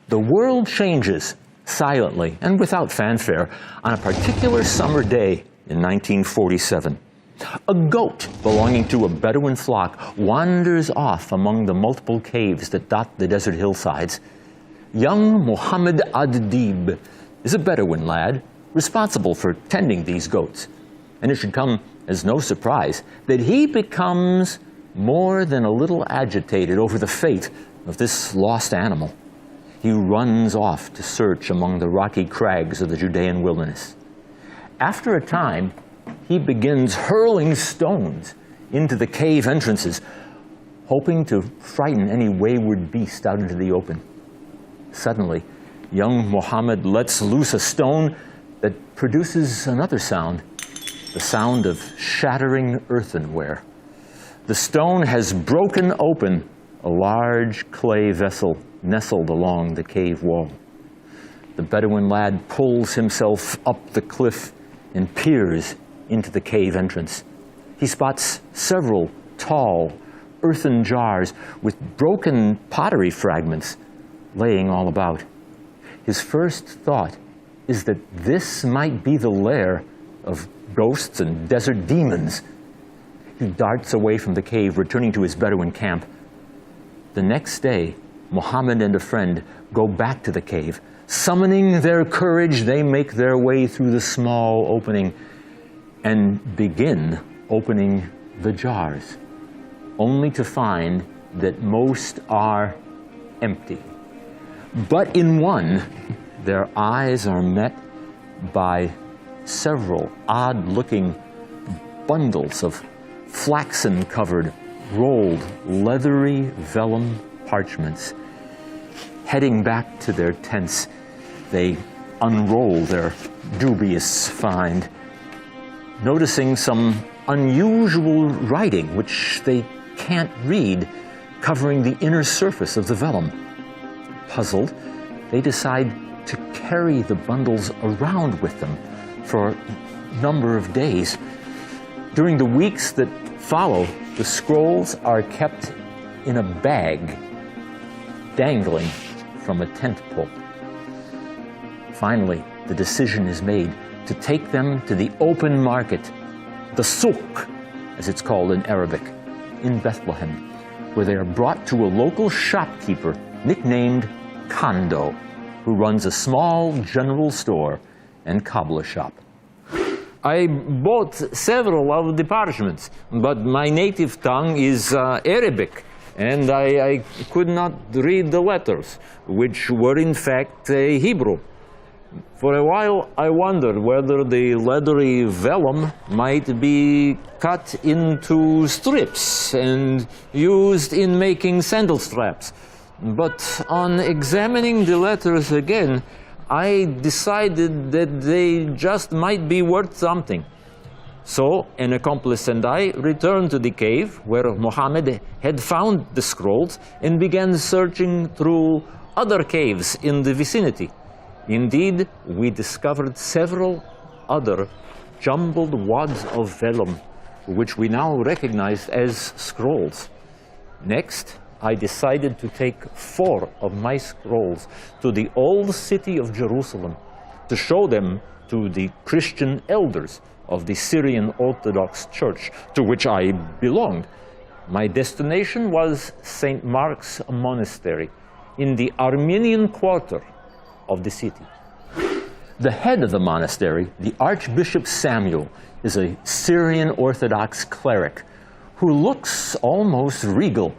The world changes silently and without fanfare on a particular summer day in 1947. A goat belonging to a Bedouin flock wanders off among the multiple caves that dot the desert hillsides. Young Mohammed Ad-Dib is a Bedouin lad responsible for tending these goats. And it should come as no surprise that he becomes more than a little agitated over the fate of this lost animal. He runs off to search among the rocky crags of the Judean wilderness. After a time, he begins hurling stones into the cave entrances, hoping to frighten any wayward beast out into the open. Suddenly, young Mohammed lets loose a stone that produces another sound, the sound of shattering earthenware. The stone has broken open a large clay vessel nestled along the cave wall. The Bedouin lad pulls himself up the cliff and peers into the cave entrance. He spots several tall earthen jars with broken pottery fragments laying all about. His first thought is that this might be the lair of ghosts and desert demons. He darts away from the cave, returning to his Bedouin camp. The next day, Mohammed and a friend go back to the cave. Summoning their courage, they make their way through the small opening and begin opening the jars, only to find that most are empty. But in one, their eyes are met by several odd-looking bundles of flaxen-covered, rolled, leathery vellum parchments. Heading back to their tents, they unroll their dubious find, noticing some unusual writing which they can't read, covering the inner surface of the vellum. Puzzled, they decide to carry the bundles around with them for a number of days. During the weeks that follow, the scrolls are kept in a bag, dangling from a tent pole. Finally, the decision is made to take them to the open market, the souk, as it's called in Arabic, in Bethlehem, where they are brought to a local shopkeeper nicknamed Kondo, who runs a small general store and cobbler shop. I bought several of the parchments, but my native tongue is Arabic, and I could not read the letters, which were in fact Hebrew. For a while, I wondered whether the leathery vellum might be cut into strips and used in making sandal straps. But on examining the letters again, I decided that they just might be worth something. So an accomplice and I returned to the cave where Mohammed had found the scrolls and began searching through other caves in the vicinity. Indeed, we discovered several other jumbled wads of vellum, which we now recognized as scrolls. Next, I decided to take 4 of my scrolls to the old city of Jerusalem to show them to the Christian elders of the Syrian Orthodox Church to which I belonged. My destination was St. Mark's Monastery in the Armenian quarter of the city. The head of the monastery, the Archbishop Samuel, is a Syrian Orthodox cleric who looks almost regal.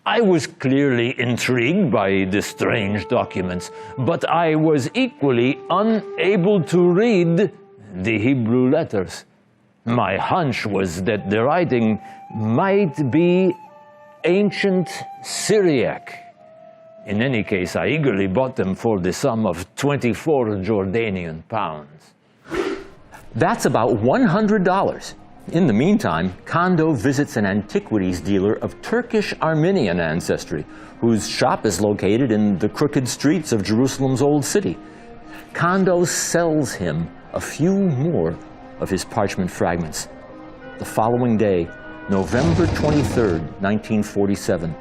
I was clearly intrigued by the strange documents, but I was equally unable to read the Hebrew letters. My hunch was that the writing might be ancient Syriac. In any case, I eagerly bought them for the sum of 24 Jordanian pounds. That's about $100. In the meantime, Kando visits an antiquities dealer of Turkish Armenian ancestry, whose shop is located in the crooked streets of Jerusalem's Old City. Kando sells him a few more of his parchment fragments. The following day, November 23rd, 1947,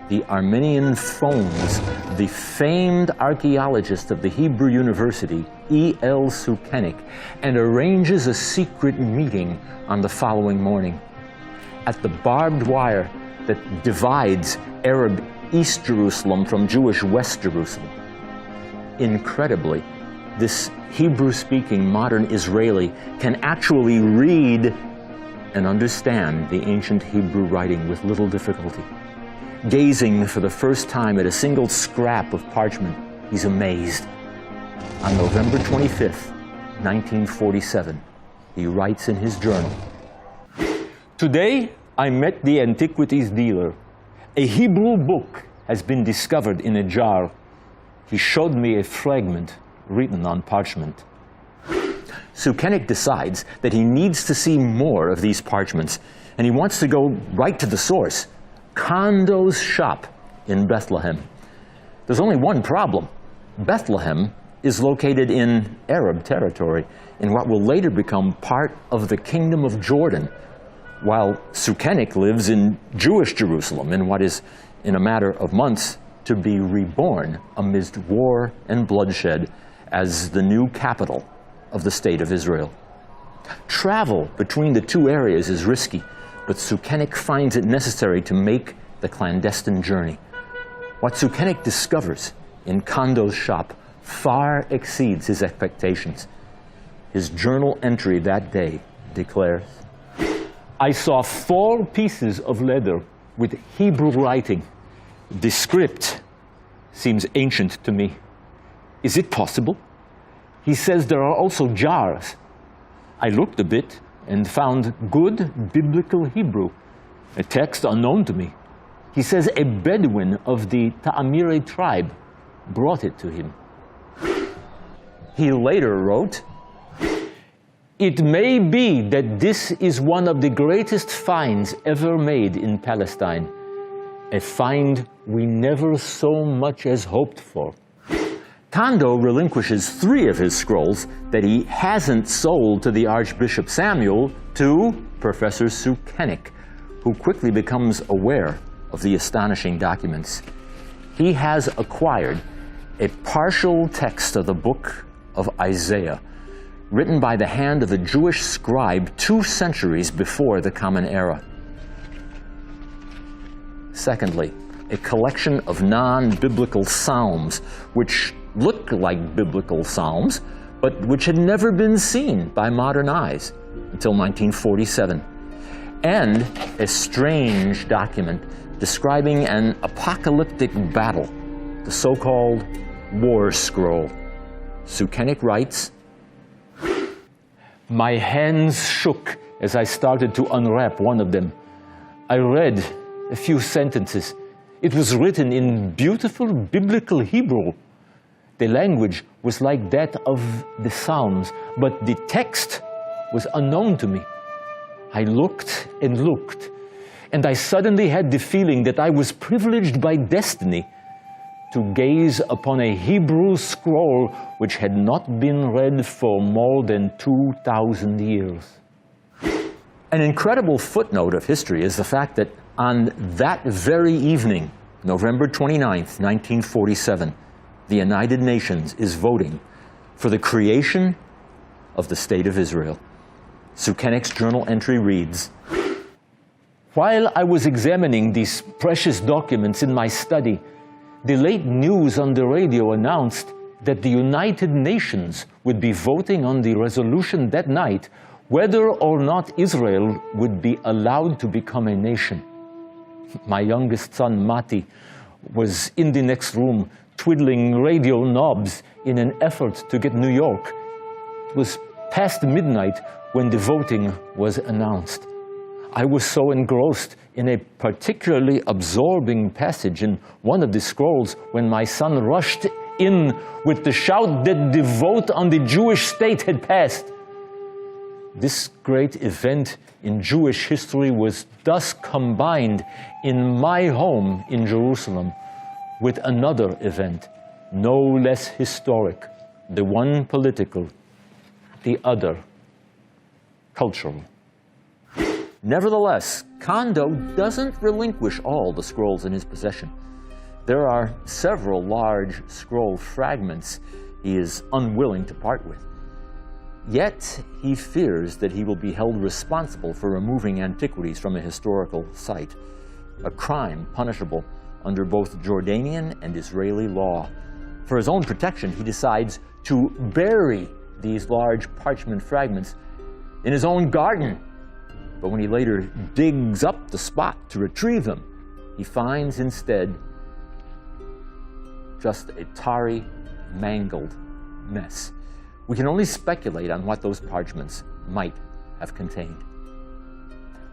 the Armenian phones the famed archaeologist of the Hebrew University, E.L. Sukenik, and arranges a secret meeting on the following morning. At the barbed wire that divides Arab East Jerusalem from Jewish West Jerusalem. Incredibly, this Hebrew-speaking modern Israeli can actually read and understand the ancient Hebrew writing with little difficulty. Gazing for the first time at a single scrap of parchment, he's amazed. On November 25th, 1947, he writes in his journal, "Today, I met the antiquities dealer. A Hebrew book has been discovered in a jar. He showed me a fragment written on parchment." Sukenik decides that he needs to see more of these parchments, and he wants to go right to the source, Kando's shop in Bethlehem. There's only one problem. Bethlehem is located in Arab territory, in what will later become part of the Kingdom of Jordan, while Sukenik lives in Jewish Jerusalem, in what is, in a matter of months, to be reborn amidst war and bloodshed as the new capital of the State of Israel. Travel between the two areas is risky, but Sukenik finds it necessary to make the clandestine journey. What Sukenik discovers in Kando's shop far exceeds his expectations. His journal entry that day declares, "I saw 4 pieces of leather with Hebrew writing. The script seems ancient to me. Is it possible? He says there are also jars. I looked a bit and found good biblical Hebrew, a text unknown to me. He says a Bedouin of the Ta'amiri tribe brought it to him." He later wrote, "It may be that this is one of the greatest finds ever made in Palestine, a find we never so much as hoped for." Kando relinquishes 3 of his scrolls that he hasn't sold to the Archbishop Samuel to Professor Sukenik, who quickly becomes aware of the astonishing documents. He has acquired a partial text of the book of Isaiah, written by the hand of a Jewish scribe 2 centuries before the Common Era. Secondly, a collection of non-biblical psalms, which look like biblical psalms, but which had never been seen by modern eyes until 1947. And a strange document describing an apocalyptic battle, the so-called War Scroll. Sukenik writes, "My hands shook as I started to unwrap one of them. I read a few sentences. It was written in beautiful biblical Hebrew. The language was like that of the Psalms, but the text was unknown to me. I looked and looked, and I suddenly had the feeling that I was privileged by destiny to gaze upon a Hebrew scroll which had not been read for more than 2,000 years." An incredible footnote of history is the fact that On that very evening, November 29th, 1947, the United Nations is voting for the creation of the State of Israel. Sukenik's journal entry reads, "While I was examining these precious documents in my study, the late news on the radio announced that the United Nations would be voting on the resolution that night whether or not Israel would be allowed to become a nation. My youngest son, Mati, was in the next room twiddling radio knobs in an effort to get New York. It was past midnight when the voting was announced. I was so engrossed in a particularly absorbing passage in one of the scrolls when my son rushed in with the shout that the vote on the Jewish state had passed. This great event in Jewish history was thus combined in my home in Jerusalem with another event, no less historic, the one political, the other cultural." Nevertheless, Kondo doesn't relinquish all the scrolls in his possession. There are several large scroll fragments he is unwilling to part with. Yet he fears that he will be held responsible for removing antiquities from a historical site, a crime punishable under both Jordanian and Israeli law. For his own protection, he decides to bury these large parchment fragments in his own garden. But when he later digs up the spot to retrieve them, he finds instead just a tarry, mangled mess. We can only speculate on what those parchments might have contained.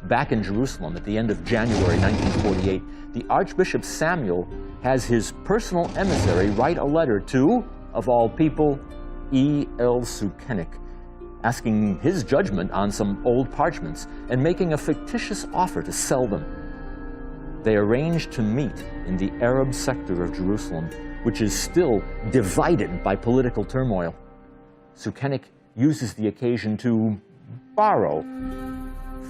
Back in Jerusalem at the end of January 1948, the Archbishop Samuel has his personal emissary write a letter to, of all people, E.L. Sukenik, asking his judgment on some old parchments and making a fictitious offer to sell them. They arrange to meet in the Arab sector of Jerusalem, which is still divided by political turmoil. Sukenik uses the occasion to borrow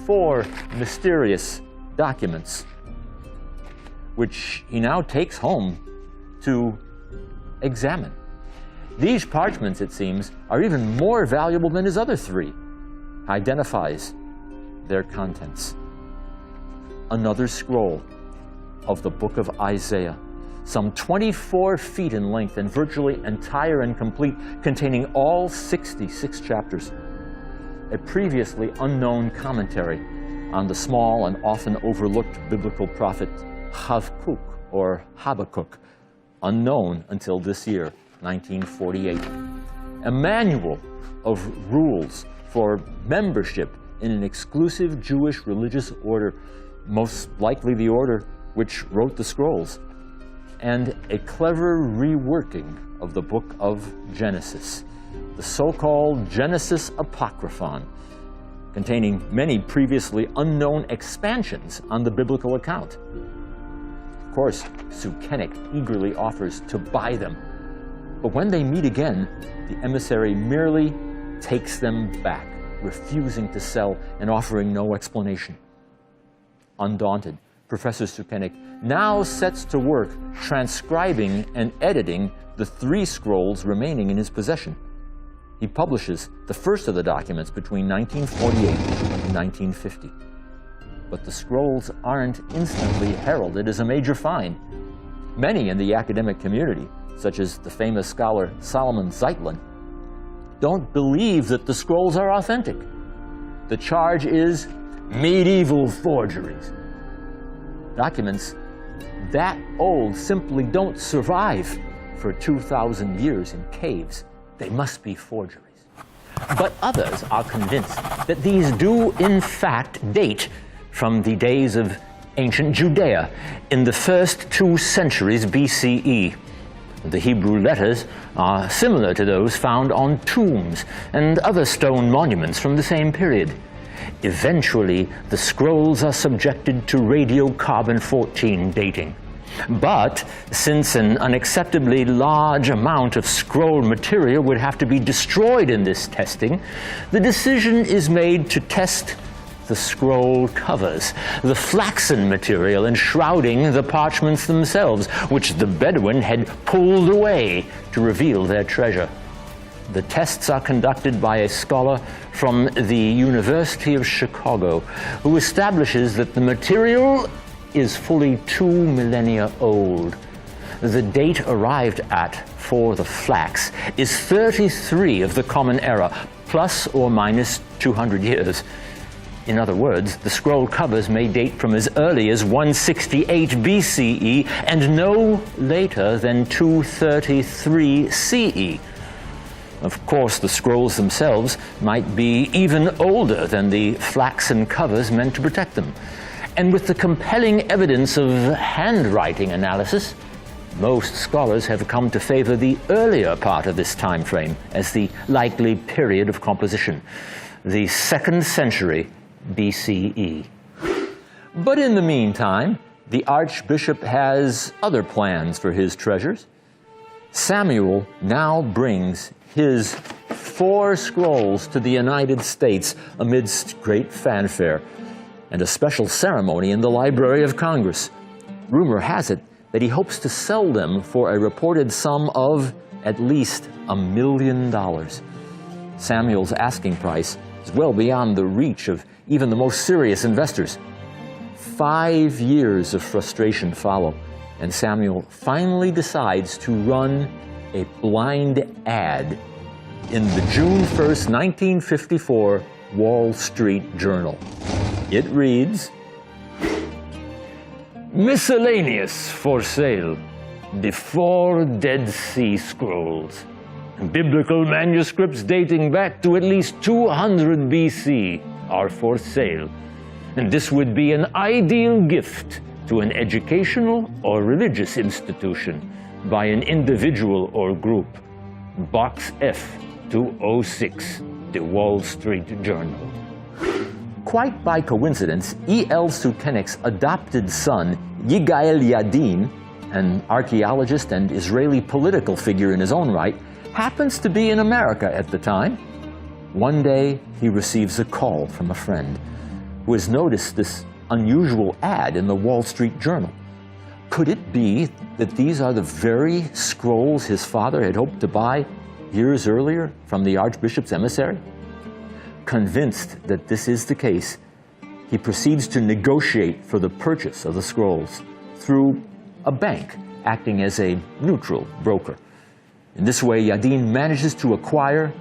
4 mysterious documents, which he now takes home to examine. These parchments, it seems, are even more valuable than his other 3. Identifies their contents. Another scroll of the book of Isaiah, some 24 feet in length and virtually entire and complete, containing all 66 chapters. A previously unknown commentary on the small and often overlooked biblical prophet Habakkuk, or Habakkuk, unknown until this year, 1948. A manual of rules for membership in an exclusive Jewish religious order, most likely the order which wrote the scrolls, and a clever reworking of the book of Genesis, the so-called Genesis Apocryphon, containing many previously unknown expansions on the biblical account. Of course, Sukenik eagerly offers to buy them, but when they meet again, the emissary merely takes them back, refusing to sell and offering no explanation. Undaunted, Professor Sukenik now sets to work transcribing and editing the 3 scrolls remaining in his possession. He publishes the first of the documents between 1948 and 1950. But the scrolls aren't instantly heralded as a major find. Many in the academic community, such as the famous scholar Solomon Zeitlin, don't believe that the scrolls are authentic. The charge is medieval forgeries. Documents that old simply don't survive for 2,000 years in caves. They must be forgeries. But others are convinced that these do in fact date from the days of ancient Judea in the first 2 centuries BCE. The Hebrew letters are similar to those found on tombs and other stone monuments from the same period. Eventually, the scrolls are subjected to radiocarbon-14 dating. But since an unacceptably large amount of scroll material would have to be destroyed in this testing, the decision is made to test the scroll covers, the flaxen material enshrouding the parchments themselves, which the Bedouin had pulled away to reveal their treasure. The tests are conducted by a scholar from the University of Chicago, who establishes that the material is fully 2 millennia old. The date arrived at for the flax is 33 of the Common Era, plus or minus 200 years. In other words, the scroll covers may date from as early as 168 BCE and no later than 233 CE. Of course, the scrolls themselves might be even older than the flaxen covers meant to protect them. And with the compelling evidence of handwriting analysis, most scholars have come to favor the earlier part of this time frame as the likely period of composition, the 2nd century BCE. But in the meantime, the Archbishop has other plans for his treasures. Samuel now brings his 4 scrolls to the United States amidst great fanfare and a special ceremony in the Library of Congress. Rumor has it that he hopes to sell them for a reported sum of at least $1 million. Samuel's asking price is well beyond the reach of even the most serious investors. 5 years of frustration follow, and Samuel finally decides to run a blind ad in the June 1st, 1954 Wall Street Journal. It reads, "Miscellaneous for sale, the 4 Dead Sea Scrolls, biblical manuscripts dating back to at least 200 BC are for sale, and this would be an ideal gift to an educational or religious institution by an individual or group. Box F 206, The Wall Street Journal." Quite by coincidence, E.L. Sukenik's adopted son, Yigael Yadin, an archaeologist and Israeli political figure in his own right, happens to be in America at the time. One day, he receives a call from a friend who has noticed this unusual ad in the Wall Street Journal. Could it be that these are the very scrolls his father had hoped to buy years earlier from the Archbishop's emissary? Convinced that this is the case, he proceeds to negotiate for the purchase of the scrolls through a bank acting as a neutral broker. In this way, Yadin manages to acquire,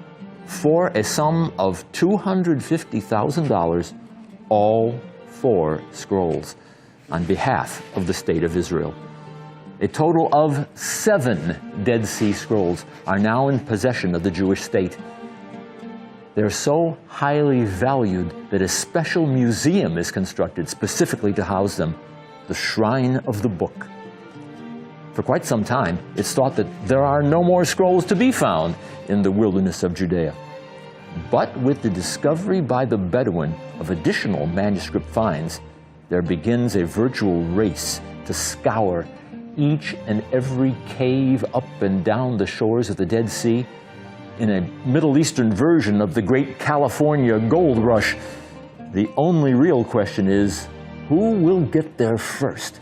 for a sum of $250,000, all 4 scrolls on behalf of the State of Israel. A total of 7 Dead Sea Scrolls are now in possession of the Jewish state. They're so highly valued that a special museum is constructed specifically to house them, the Shrine of the Book. For quite some time, it's thought that there are no more scrolls to be found in the wilderness of Judea. But with the discovery by the Bedouin of additional manuscript finds, there begins a virtual race to scour each and every cave up and down the shores of the Dead Sea. In a Middle Eastern version of the great California gold rush, the only real question is, who will get there first,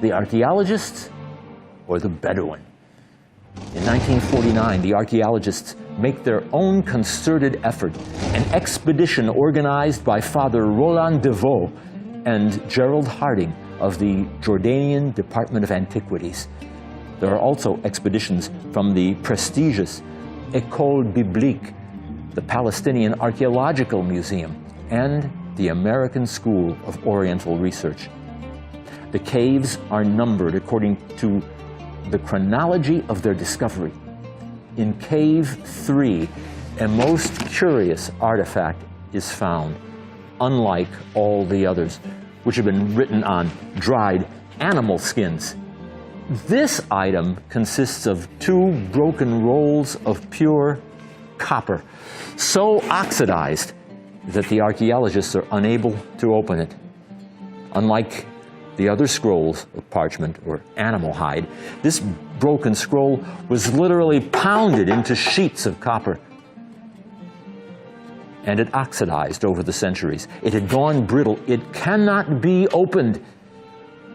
the archaeologists or the Bedouin? In 1949, the archaeologists make their own concerted effort, an expedition organized by Father Roland Deveau and Gerald Harding of the Jordanian Department of Antiquities. There are also expeditions from the prestigious École Biblique, the Palestinian Archaeological Museum, and the American School of Oriental Research. The caves are numbered according to the chronology of their discovery. In Cave 3, a most curious artifact is found, unlike all the others, which have been written on dried animal skins. This item consists of 2 broken rolls of pure copper, so oxidized that the archaeologists are unable to open it. Unlike the other scrolls of parchment or animal hide, this broken scroll was literally pounded into sheets of copper. and it oxidized over the centuries. It had gone brittle. It cannot be opened.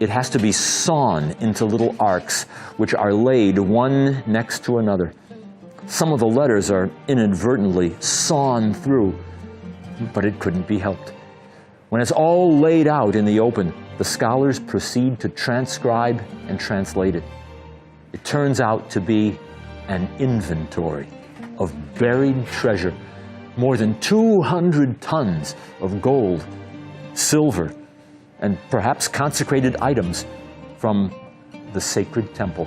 It has to be sawn into little arcs, which are laid one next to another. Some of the letters are inadvertently sawn through, but it couldn't be helped. When it's all laid out in the open, the scholars proceed to transcribe and translate it. It turns out to be an inventory of buried treasure, more than 200 tons of gold, silver, and perhaps consecrated items from the sacred temple,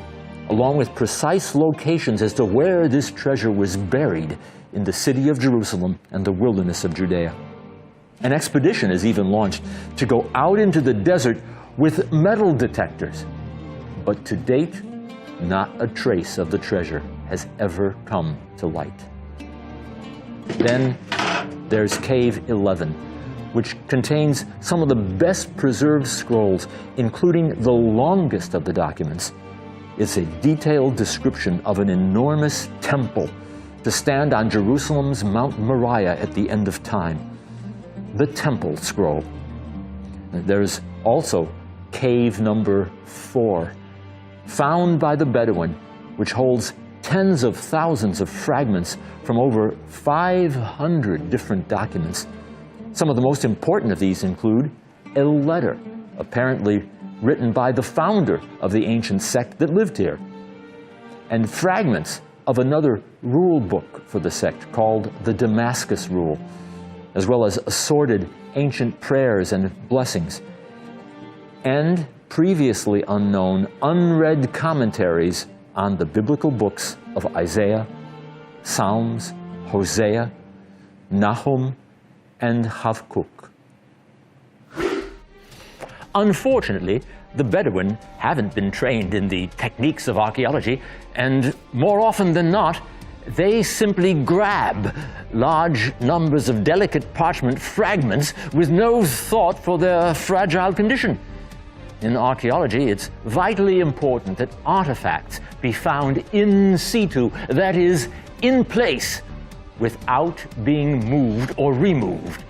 along with precise locations as to where this treasure was buried in the city of Jerusalem and the wilderness of Judea. An expedition is even launched to go out into the desert with metal detectors. But to date, not a trace of the treasure has ever come to light. Then there's Cave 11, which contains some of the best preserved scrolls, including the longest of the documents. It's a detailed description of an enormous temple to stand on Jerusalem's Mount Moriah at the end of time. The Temple Scroll. There's also Cave number 4, found by the Bedouin, which holds tens of thousands of fragments from over 500 different documents. Some of the most important of these include a letter, apparently written by the founder of the ancient sect that lived here, and fragments of another rule book for the sect called the Damascus Rule, as well as assorted ancient prayers and blessings, and previously unknown, unread commentaries on the biblical books of Isaiah, Psalms, Hosea, Nahum, and Habakkuk. Unfortunately, the Bedouin haven't been trained in the techniques of archaeology, and more often than not, they simply grab large numbers of delicate parchment fragments with no thought for their fragile condition. In archaeology, it's vitally important that artifacts be found in situ, that is, in place, without being moved or removed.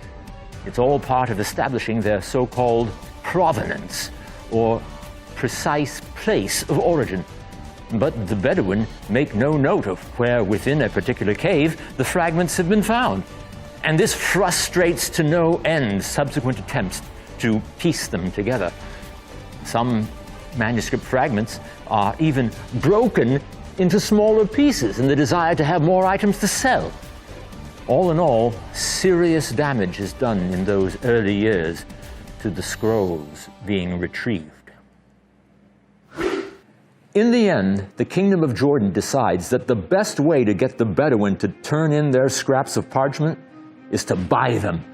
It's all part of establishing their so-called provenance, or precise place of origin. But the Bedouin make no note of where within a particular cave the fragments have been found. And this frustrates to no end subsequent attempts to piece them together. Some manuscript fragments are even broken into smaller pieces in the desire to have more items to sell. All in all, serious damage is done in those early years to the scrolls being retrieved. In the end, the Kingdom of Jordan decides that the best way to get the Bedouin to turn in their scraps of parchment is to buy them.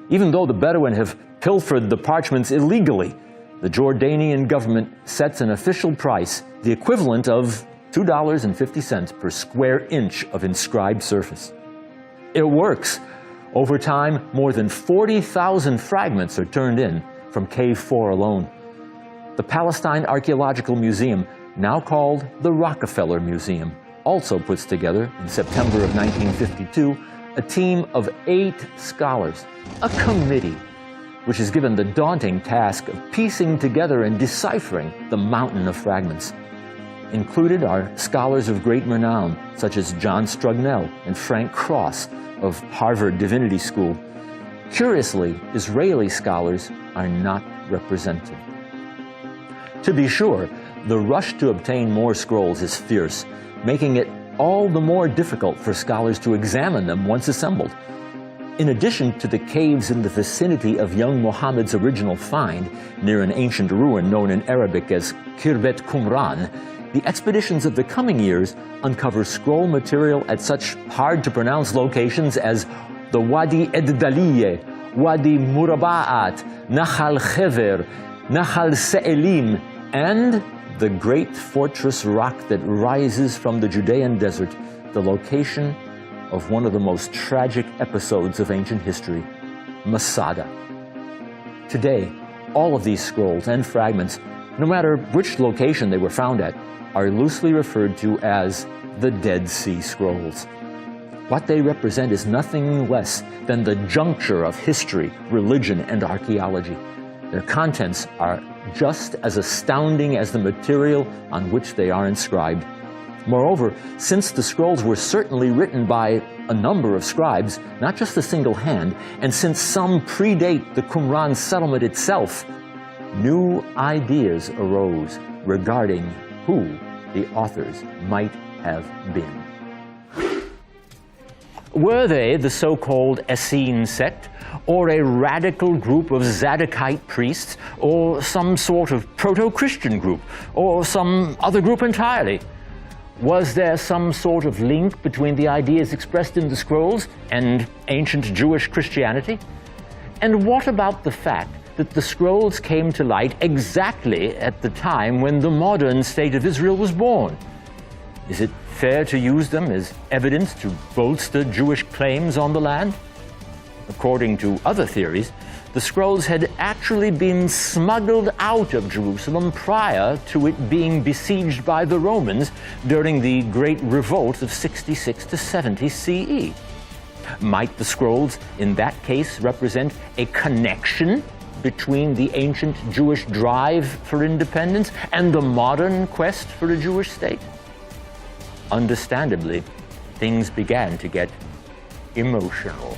Even though the Bedouin have pilfered the parchments illegally, the Jordanian government sets an official price, the equivalent of $2.50 per square inch of inscribed surface. It works. Over time, more than 40,000 fragments are turned in from Cave 4 alone. The Palestine Archaeological Museum, now called the Rockefeller Museum, also puts together, in September of 1952, a team of 8 scholars, a committee, which is given the daunting task of piecing together and deciphering the mountain of fragments. Included are scholars of great renown, such as John Strugnell and Frank Cross of Harvard Divinity School. Curiously, Israeli scholars are not represented. To be sure, the rush to obtain more scrolls is fierce, making it all the more difficult for scholars to examine them once assembled. In addition to the caves in the vicinity of young Muhammad's original find, near an ancient ruin known in Arabic as Khirbet Qumran, the expeditions of the coming years uncover scroll material at such hard-to-pronounce locations as the Wadi Eddaliye, Wadi Muraba'at, Nahal Khever, Nahal Se'elim, and the great fortress rock that rises from the Judean desert, the location of one of the most tragic episodes of ancient history, Masada. Today, all of these scrolls and fragments, no matter which location they were found at, are loosely referred to as the Dead Sea Scrolls. What they represent is nothing less than the juncture of history, religion, and archaeology. Their contents are just as astounding as the material on which they are inscribed. Moreover, since the scrolls were certainly written by a number of scribes, not just a single hand, and since some predate the Qumran settlement itself, new ideas arose regarding who the authors might have been. Were they the so-called Essene sect, or a radical group of Zadokite priests, or some sort of proto-Christian group, or some other group entirely? Was there some sort of link between the ideas expressed in the scrolls and ancient Jewish Christianity? And what about the fact that the scrolls came to light exactly at the time when the modern state of Israel was born? Is it fair to use them as evidence to bolster Jewish claims on the land? According to other theories, the scrolls had actually been smuggled out of Jerusalem prior to it being besieged by the Romans during the Great Revolt of 66 to 70 CE. Might the scrolls, in that case, represent a connection between the ancient Jewish drive for independence and the modern quest for a Jewish state? Understandably, things began to get emotional.